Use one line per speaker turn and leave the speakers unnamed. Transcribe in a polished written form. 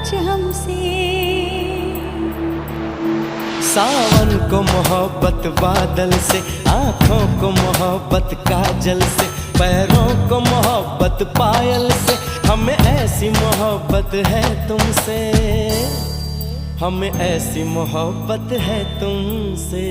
कुछ हमसे।
सावन को मोहब्बत बादल से, आँखों को मोहब्बत काजल से, पैरों को मोहब्बत पायल से, हमें ऐसी मोहब्बत है तुमसे, हमें ऐसी मोहब्बत है तुमसे।